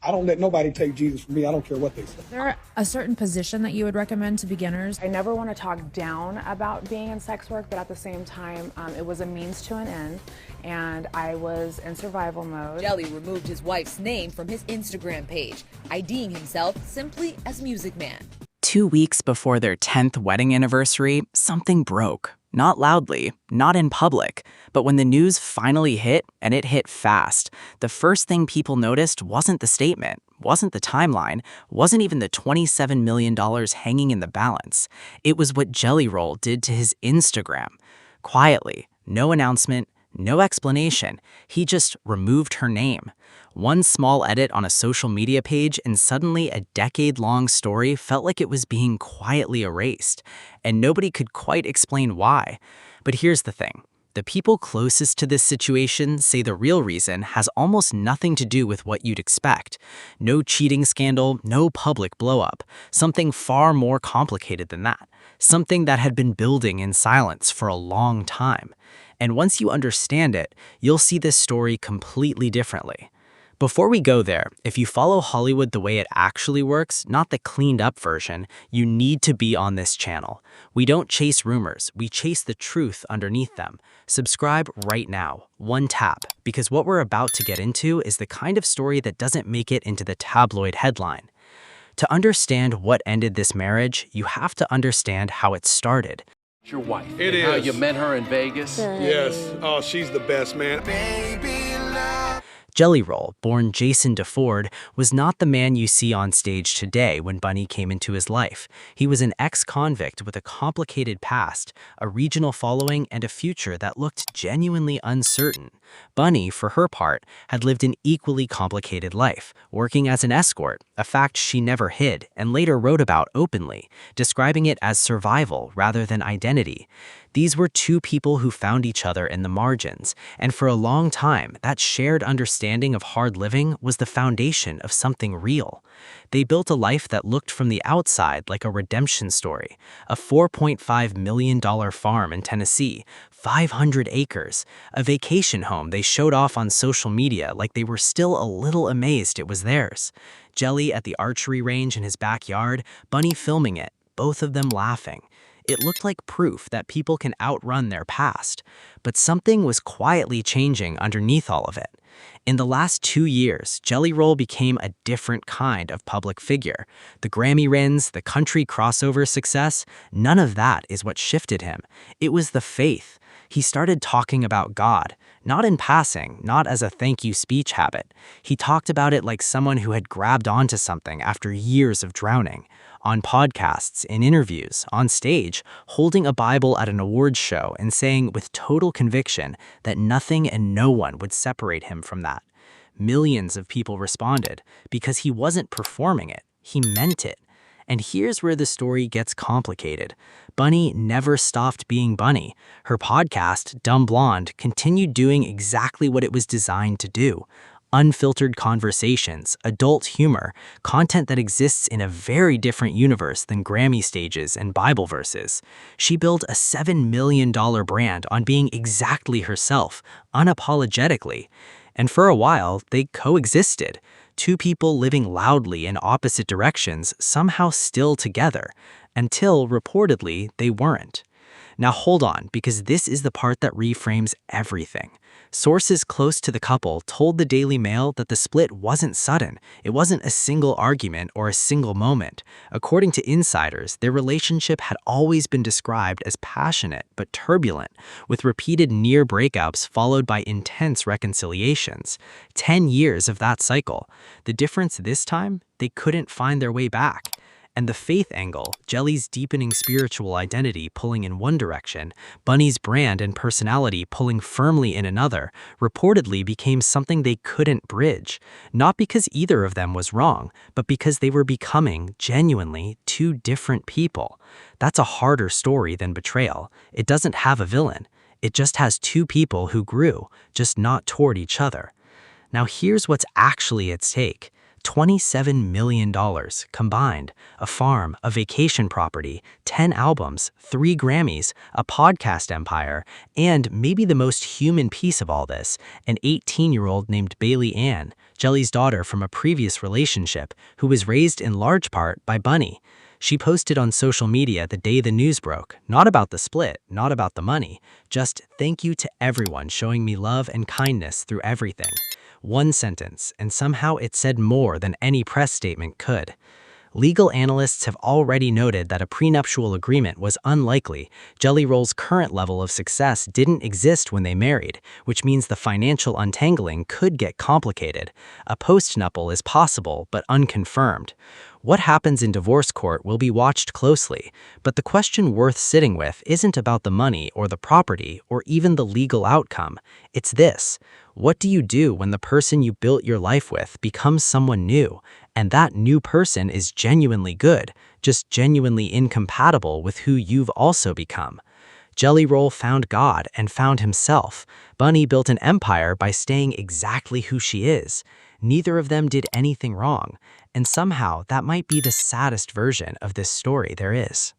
I don't let nobody take Jesus from me. I don't care what they say. Is there a certain position that you would recommend to beginners? I never want to talk down about being in sex work, but at the same time, it was a means to an end, and I was in survival mode. Jelly removed his wife's name from his Instagram page, IDing himself simply as Music Man. 2 weeks before their 10th wedding anniversary, something broke. Not loudly, not in public, but when the news finally hit, and it hit fast, the first thing people noticed wasn't the statement, wasn't the timeline, wasn't even the $27 million hanging in the balance. It was what Jelly Roll did to his Instagram. Quietly, no announcement, no explanation, he just removed her name. One small edit on a social media page and suddenly a decade-long story felt like it was being quietly erased, and nobody could quite explain why. But here's the thing. The people closest to this situation say the real reason has almost nothing to do with what you'd expect. No cheating scandal, no public blow-up. Something far more complicated than that. Something that had been building in silence for a long time. And once you understand it, you'll see this story completely differently. Before we go there, if you follow Hollywood the way it actually works, not the cleaned-up version, you need to be on this channel. We don't chase rumors, we chase the truth underneath them. Subscribe right now, one tap, because what we're about to get into is the kind of story that doesn't make it into the tabloid headline. To understand what ended this marriage, you have to understand how it started. Your wife. It is. How you met her in Vegas? Yes. Oh, she's the best, man. Jelly Roll, born Jason DeFord, was not the man you see on stage today when Bunnie came into his life. He was an ex-convict with a complicated past, a regional following, and a future that looked genuinely uncertain. Bunnie, for her part, had lived an equally complicated life, working as an escort, a fact she never hid and later wrote about openly, describing it as survival rather than identity. These were two people who found each other in the margins, and for a long time, that shared understanding of hard living was the foundation of something real. They built a life that looked from the outside like a redemption story, a $4.5 million farm in Tennessee, 500 acres, a vacation home they showed off on social media like they were still a little amazed it was theirs. Jelly at the archery range in his backyard, Bunnie filming it, both of them laughing. It looked like proof that people can outrun their past, but something was quietly changing underneath all of it. In the last 2 years, Jelly Roll became a different kind of public figure. The Grammy wins, the country crossover success, none of that is what shifted him. It was the faith. He started talking about God, not in passing, not as a thank you speech habit. He talked about it like someone who had grabbed onto something after years of drowning. On podcasts, in interviews, on stage, holding a Bible at an awards show and saying with total conviction that nothing and no one would separate him from that. Millions of people responded because he wasn't performing it, he meant it. And here's where the story gets complicated. Bunnie never stopped being Bunnie. Her podcast, Dumb Blonde, continued doing exactly what it was designed to do. Unfiltered conversations, adult humor, content that exists in a very different universe than Grammy stages and Bible verses. She built a $7 million brand on being exactly herself, unapologetically. And for a while, they coexisted. Two people living loudly in opposite directions, somehow still together, until, reportedly, they weren't. Now hold on, because this is the part that reframes everything. Sources close to the couple told the Daily Mail that the split wasn't sudden. It wasn't a single argument or a single moment. According to insiders, their relationship had always been described as passionate but turbulent, with repeated near breakups followed by intense reconciliations. 10 years of that cycle. The difference this time? They couldn't find their way back. And the faith angle, Jelly's deepening spiritual identity pulling in one direction, Bunnie's brand and personality pulling firmly in another, reportedly became something they couldn't bridge. Not because either of them was wrong, but because they were becoming, genuinely, two different people. That's a harder story than betrayal. It doesn't have a villain. It just has two people who grew, just not toward each other. Now here's what's actually at stake. $27 million combined, a farm, a vacation property, 10 albums, 3 Grammys, a podcast empire, and maybe the most human piece of all this, an 18-year-old named Bailey Ann, Jelly's daughter from a previous relationship, who was raised in large part by Bunnie. She posted on social media the day the news broke, not about the split, not about the money, just "Thank you to everyone showing me love and kindness through everything." One sentence, and somehow it said more than any press statement could. Legal analysts have already noted that a prenuptial agreement was unlikely. Jelly Roll's current level of success didn't exist when they married, which means the financial untangling could get complicated. A postnuple is possible, but unconfirmed. What happens in divorce court will be watched closely, but the question worth sitting with isn't about the money or the property or even the legal outcome. It's this: what do you do when the person you built your life with becomes someone new, and that new person is genuinely good, just genuinely incompatible with who you've also become? Jelly Roll found God and found himself. Bunnie built an empire by staying exactly who she is. Neither of them did anything wrong, and somehow that might be the saddest version of this story there is.